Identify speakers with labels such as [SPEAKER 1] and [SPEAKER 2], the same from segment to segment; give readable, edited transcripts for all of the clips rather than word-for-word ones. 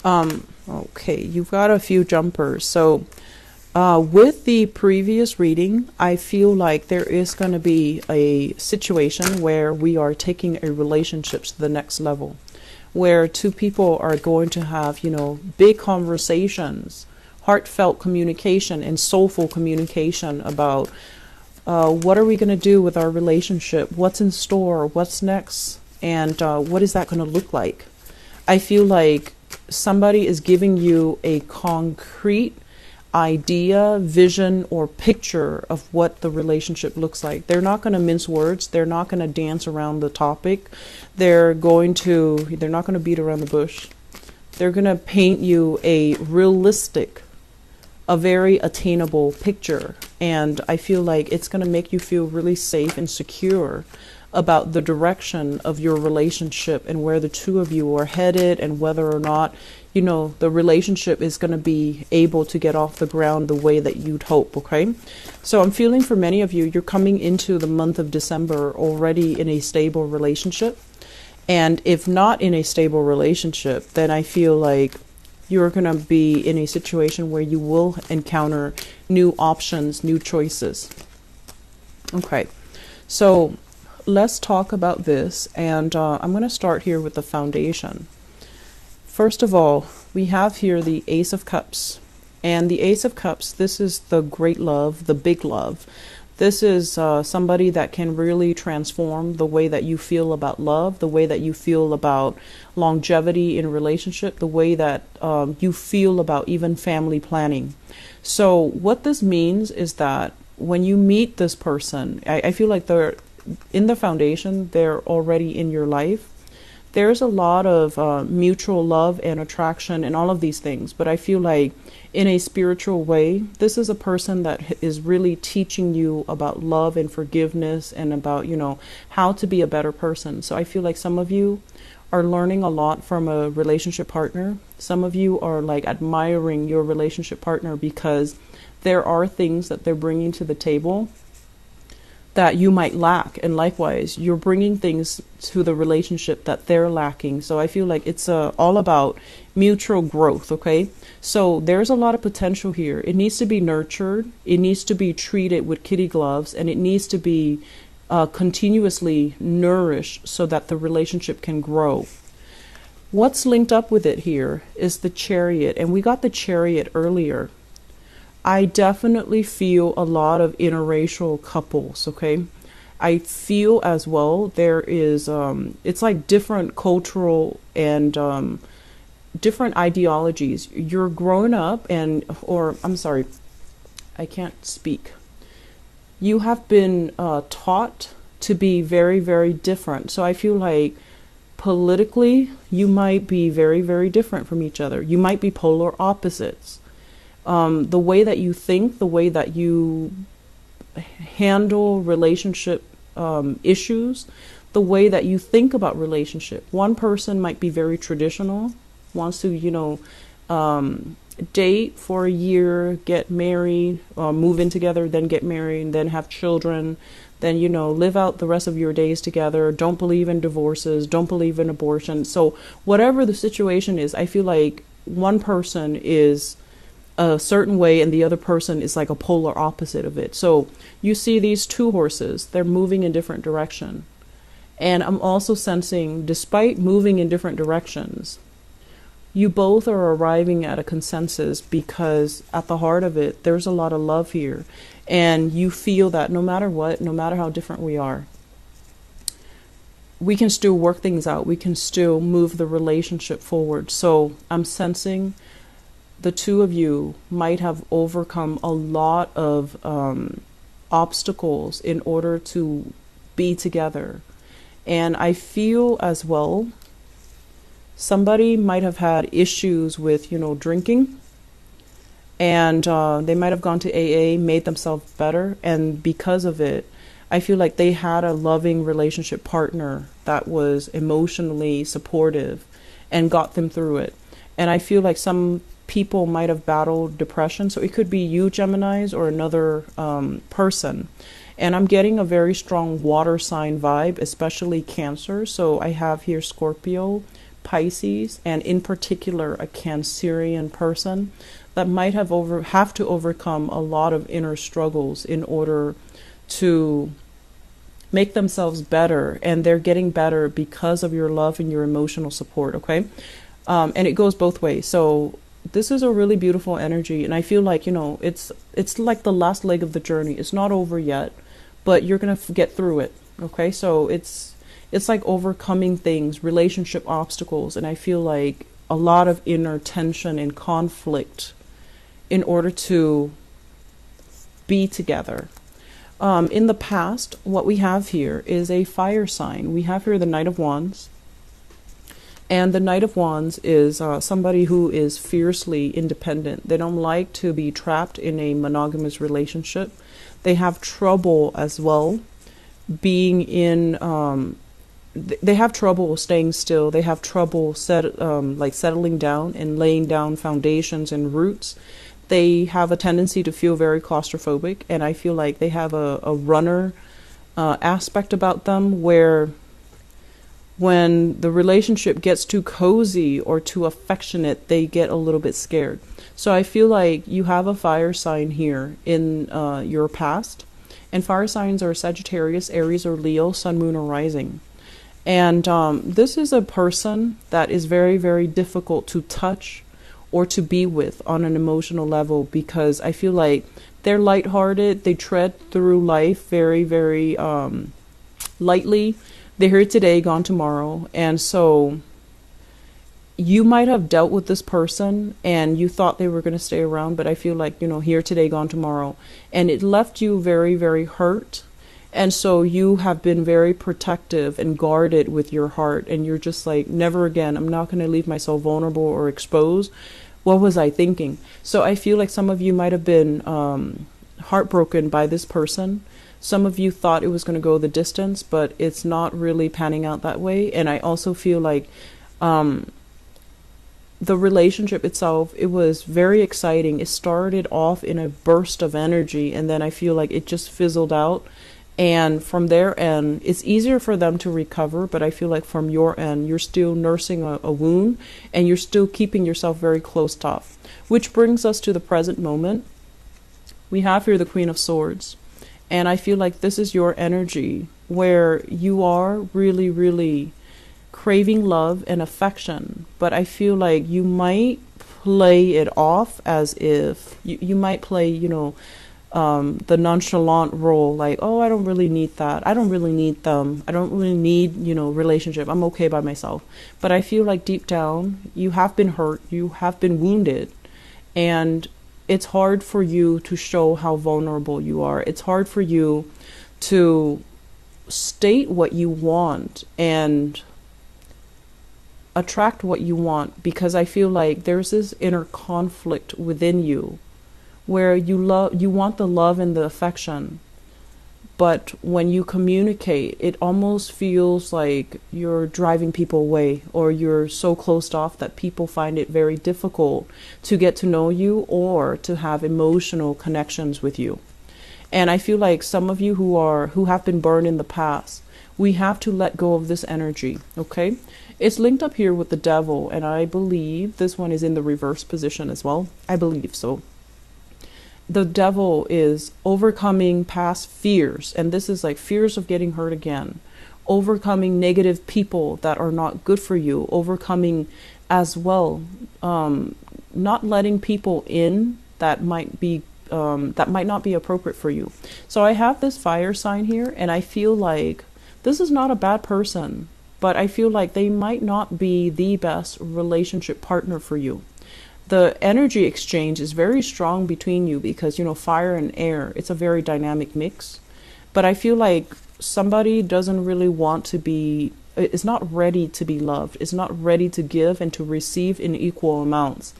[SPEAKER 1] Okay, you've got a few jumpers. So with the previous reading, I feel like there is going to be a situation where we are taking a relationship to the next level, where two people are going to have, big conversations, heartfelt communication and soulful communication about what are we going to do with our relationship, what's in store, what's next, and what is that going to look like. I feel like somebody is giving you a concrete idea, vision, or picture of what the relationship looks like. They're not going to mince words. They're not going to dance around the topic. They're not going to beat around the bush. They're going to paint you a realistic, a very attainable picture. And I feel like it's going to make you feel really safe and secure about the direction of your relationship and where the two of you are headed, and whether or not the relationship is going to be able to get off the ground the way that you'd hope. Okay, so I'm feeling for many of you, you're coming into the month of December already in a stable relationship, and if not in a stable relationship, then I feel like you're going to be in a situation where you will encounter new options, new choices. Okay, so let's talk about this, and I'm going to start here with the foundation. First of all, we have here the Ace of Cups, and the Ace of Cups, this is the great love, the big love. This is somebody that can really transform the way that you feel about love, the way that you feel about longevity in a relationship, the way that you feel about even family planning. So what this means is that when you meet this person, I feel like they're in the foundation, they're already in your life. There's a lot of mutual love and attraction and all of these things, but I feel like in a spiritual way, this is a person that is really teaching you about love and forgiveness and about, how to be a better person. So I feel like some of you are learning a lot from a relationship partner. Some of you are like admiring your relationship partner because there are things that they're bringing to the table that you might lack, and likewise you're bringing things to the relationship that they're lacking. So I feel like it's all about mutual growth. Okay, so there's a lot of potential here. It needs to be nurtured, it needs to be treated with kitty gloves, and it needs to be continuously nourished so that the relationship can grow. What's linked up with it here is the Chariot, and we got the Chariot earlier. I definitely feel a lot of interracial couples, okay? I feel as well there is, it's like different cultural and different ideologies. You're growing up I can't speak. You have been taught to be very, very different. So I feel like politically, you might be very, very different from each other. You might be polar opposites. The way that you think, the way that you handle relationship issues, the way that you think about relationship. One person might be very traditional, wants to, date for a year, get married, move in together, then get married, then have children, then, live out the rest of your days together, don't believe in divorces, don't believe in abortion. So whatever the situation is, I feel like one person is a certain way and the other person is like a polar opposite of it. So you see these two horses, they're moving in different direction. And I'm also sensing, despite moving in different directions, you both are arriving at a consensus, because at the heart of it, there's a lot of love here. And you feel that no matter what, no matter how different we are, we can still work things out. We can still move the relationship forward. So I'm sensing the two of you might have overcome a lot of obstacles in order to be together. And I feel as well, somebody might have had issues with, drinking, and they might have gone to AA, made themselves better. And because of it, I feel like they had a loving relationship partner that was emotionally supportive and got them through it. And I feel like some people might have battled depression. So it could be you, Geminis, or another person. And I'm getting a very strong water sign vibe, especially Cancer. So I have here Scorpio, Pisces, and in particular a Cancerian person that might have to overcome a lot of inner struggles in order to make themselves better, and they're getting better because of your love and your emotional support. Okay. And it goes both ways. So this is a really beautiful energy, and I feel like, it's like the last leg of the journey. It's not over yet, but you're gonna get through it. Okay. So it's like overcoming things, relationship obstacles, and I feel like a lot of inner tension and conflict in order to be together. In the past, what we have here is a fire sign. We have here the Knight of Wands. And the Knight of Wands is somebody who is fiercely independent. They don't like to be trapped in a monogamous relationship. They have trouble as well being in, they have trouble staying still. They have trouble settling down and laying down foundations and roots. They have a tendency to feel very claustrophobic, and I feel like they have a runner aspect about them, where when the relationship gets too cozy or too affectionate, they get a little bit scared. So I feel like you have a fire sign here in your past, and fire signs are Sagittarius, Aries, or Leo, Sun, Moon, or Rising. And this is a person that is very, very difficult to touch or to be with on an emotional level, because I feel like they're lighthearted. They tread through life very, very lightly. They're here today, gone tomorrow. And so you might have dealt with this person and you thought they were going to stay around, but I feel like, here today, gone tomorrow. And it left you very, very hurt. And so you have been very protective and guarded with your heart. And you're just like, never again. I'm not going to leave myself vulnerable or exposed. What was I thinking? So I feel like some of you might have been heartbroken by this person. Some of you thought it was going to go the distance, but it's not really panning out that way. And I also feel like the relationship itself, it was very exciting. It started off in a burst of energy, and then I feel like it just fizzled out. And from their end, it's easier for them to recover, but I feel like from your end, you're still nursing a wound, and you're still keeping yourself very closed off. Which brings us to the present moment. We have here the Queen of Swords. And I feel like this is your energy, where you are really, really craving love and affection. But I feel like you might play it off as if you might play, the nonchalant role, like, oh, I don't really need that. I don't really need them. I don't really need, relationship. I'm okay by myself. But I feel like deep down, you have been hurt. You have been wounded. And it's hard for you to show how vulnerable you are. It's hard for you to state what you want and attract what you want, because I feel like there's this inner conflict within you where you want the love and the affection, but when you communicate, it almost feels like you're driving people away, or you're so closed off that people find it very difficult to get to know you or to have emotional connections with you. And I feel like some of you who have been burned in the past, we have to let go of this energy, okay? It's linked up here with the Devil, and I believe this one is in the reverse position as well. I believe so. The Devil is overcoming past fears, and this is like fears of getting hurt again, overcoming negative people that are not good for you, overcoming as well, not letting people in that might not be appropriate for you. So I have this fire sign here, and I feel like this is not a bad person, but I feel like they might not be the best relationship partner for you. The energy exchange is very strong between you because, fire and air, it's a very dynamic mix. But I feel like somebody doesn't really want to be, is not ready to be loved, is not ready to give and to receive in equal amounts.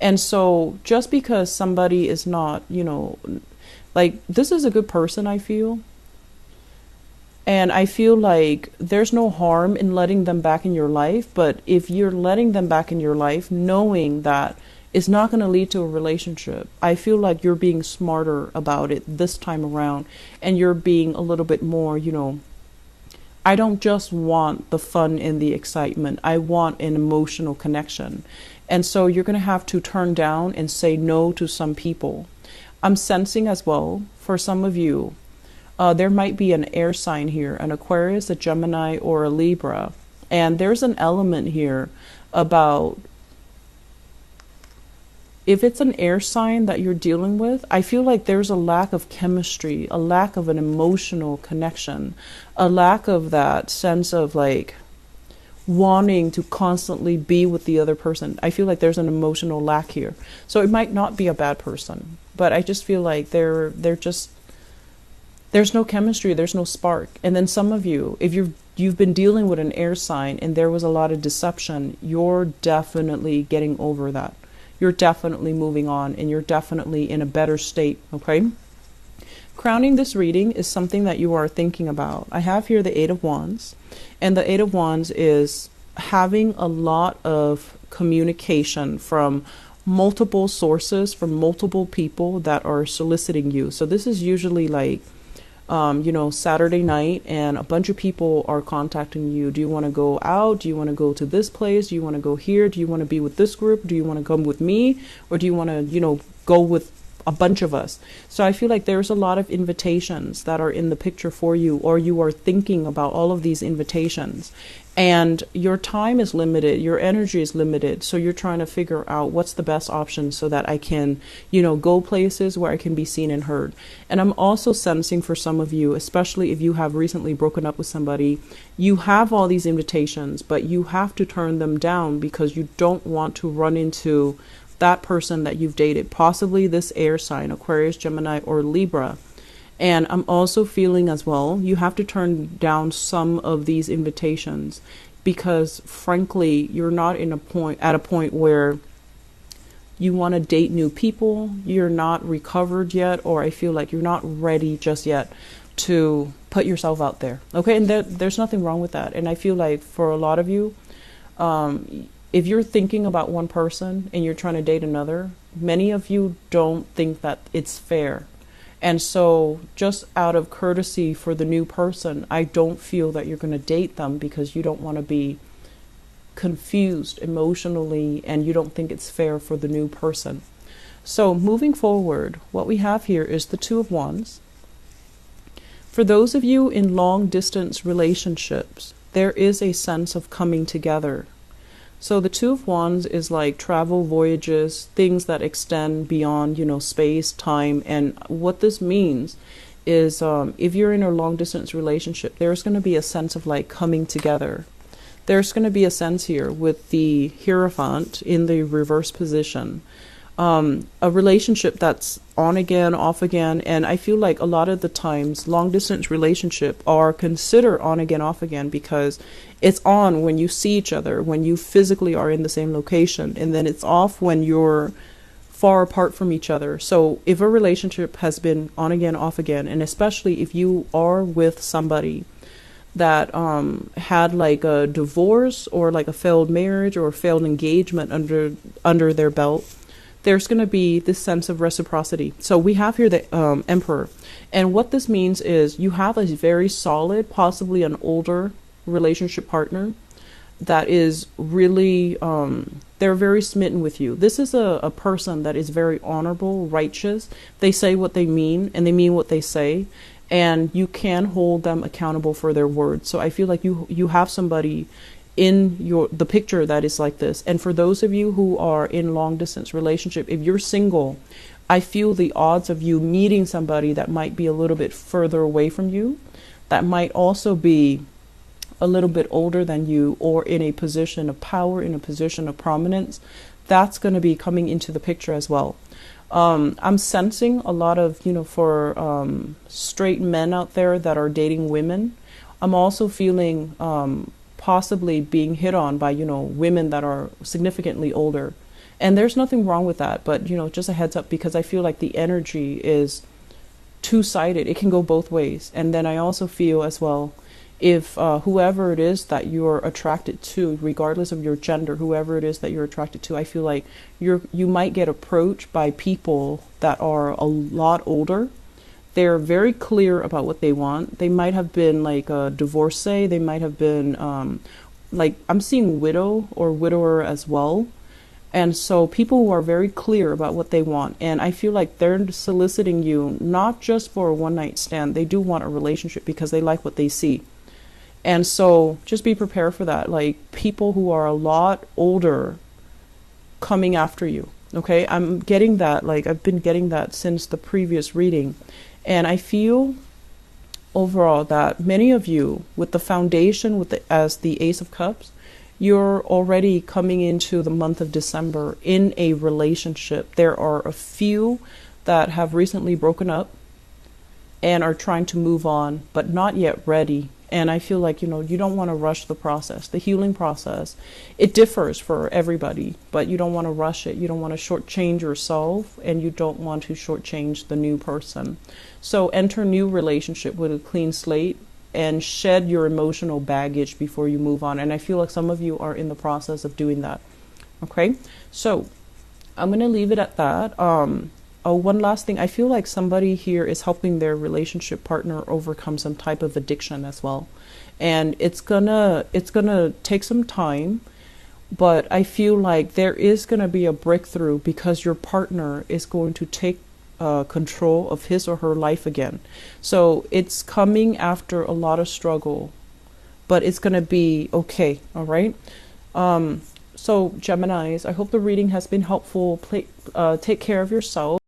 [SPEAKER 1] And so just because somebody is not, this is a good person, I feel. And I feel like there's no harm in letting them back in your life. But if you're letting them back in your life, knowing that it's not going to lead to a relationship, I feel like you're being smarter about it this time around. And you're being a little bit more, I don't just want the fun and the excitement. I want an emotional connection. And so you're going to have to turn down and say no to some people. I'm sensing as well, for some of you, there might be an air sign here, an Aquarius, a Gemini, or a Libra. And there's an element here about, if it's an air sign that you're dealing with, I feel like there's a lack of chemistry, a lack of an emotional connection, a lack of that sense of like wanting to constantly be with the other person. I feel like there's an emotional lack here. So it might not be a bad person, but I just feel like they're just, there's no chemistry, there's no spark. And then some of you, if you've been dealing with an air sign and there was a lot of deception, you're definitely getting over that. You're definitely moving on, and you're definitely in a better state, okay? Crowning this reading is something that you are thinking about. I have here the Eight of Wands, and the Eight of Wands is having a lot of communication from multiple sources, from multiple people that are soliciting you. So this is usually like, Saturday night, and a bunch of people are contacting you. Do you want to go out? Do you want to go to this place? Do you want to go here? Do you want to be with this group? Do you want to come with me? Or do you want to, go with a bunch of us? So I feel like there's a lot of invitations that are in the picture for you, or you are thinking about all of these invitations, and your time is limited, your energy is limited. So you're trying to figure out what's the best option so that I can, go places where I can be seen and heard. And I'm also sensing for some of you, especially if you have recently broken up with somebody, you have all these invitations, but you have to turn them down because you don't want to run into that person that you've dated, possibly this air sign, Aquarius, Gemini, or Libra. And I'm also feeling as well, you have to turn down some of these invitations because frankly, you're not at a point where you want to date new people. You're not recovered yet, or I feel like you're not ready just yet to put yourself out there. Okay. And there's nothing wrong with that. And I feel like for a lot of you, if you're thinking about one person and you're trying to date another, many of you don't think that it's fair. And so just out of courtesy for the new person, I don't feel that you're going to date them because you don't want to be confused emotionally and you don't think it's fair for the new person. So moving forward, what we have here is the Two of Wands. For those of you in long distance relationships, there is a sense of coming together. So the Two of Wands is like travel, voyages, things that extend beyond, space, time. And what this means is if you're in a long distance relationship, there's going to be a sense of like coming together. There's going to be a sense here with the Hierophant in the reverse position. A relationship that's on again, off again. And I feel like a lot of the times long distance relationship are considered on again, off again, because it's on when you see each other, when you physically are in the same location, and then it's off when you're far apart from each other. So if a relationship has been on again, off again, and especially if you are with somebody that had like a divorce or like a failed marriage or a failed engagement under their belt, there's going to be this sense of reciprocity. So we have here the Emperor. And what this means is you have a very solid, possibly an older relationship partner that is really, they're very smitten with you. This is a person that is very honorable, righteous. They say what they mean and they mean what they say. And you can hold them accountable for their words. So I feel like you have somebody in the picture that is like this. And for those of you who are in long distance relationship, if you're single, I feel the odds of you meeting somebody that might be a little bit further away from you, that might also be a little bit older than you, or in a position of power, in a position of prominence, that's going to be coming into the picture as well. I'm sensing a lot of, for straight men out there that are dating women. I'm also feeling possibly being hit on by, women that are significantly older. And there's nothing wrong with that, but, just a heads up, because I feel like the energy is two-sided. It can go both ways. And then I also feel as well, if whoever it is that you're attracted to, regardless of your gender, whoever it is that you're attracted to, I feel like you might get approached by people that are a lot older. they're very clear about what they want. They might have been like a divorcee. They might have been like, I'm seeing widow or widower as well. And so people who are very clear about what they want, and I feel like they're soliciting you not just for a one night stand. They do want a relationship because they like what they see. And so just be prepared for that. Like people who are a lot older coming after you. Okay, I'm getting that. Like I've been getting that since the previous reading. And I feel overall that many of you with the foundation with the as the Ace of Cups, you're already coming into the month of December in a relationship. There are a few that have recently broken up and are trying to move on, but not yet ready. And I feel like, you don't want to rush the process, the healing process. It differs for everybody, but you don't want to rush it. You don't want to shortchange yourself, and you don't want to shortchange the new person. So enter new relationship with a clean slate and shed your emotional baggage before you move on. And I feel like some of you are in the process of doing that. Okay, so I'm going to leave it at that. Oh, one last thing. I feel like somebody here is helping their relationship partner overcome some type of addiction as well. And it's gonna take some time, but I feel like there is gonna be a breakthrough because your partner is going to take control of his or her life again. So it's coming after a lot of struggle, but it's gonna be okay. All right. So Geminis, I hope the reading has been helpful. Take care of yourself.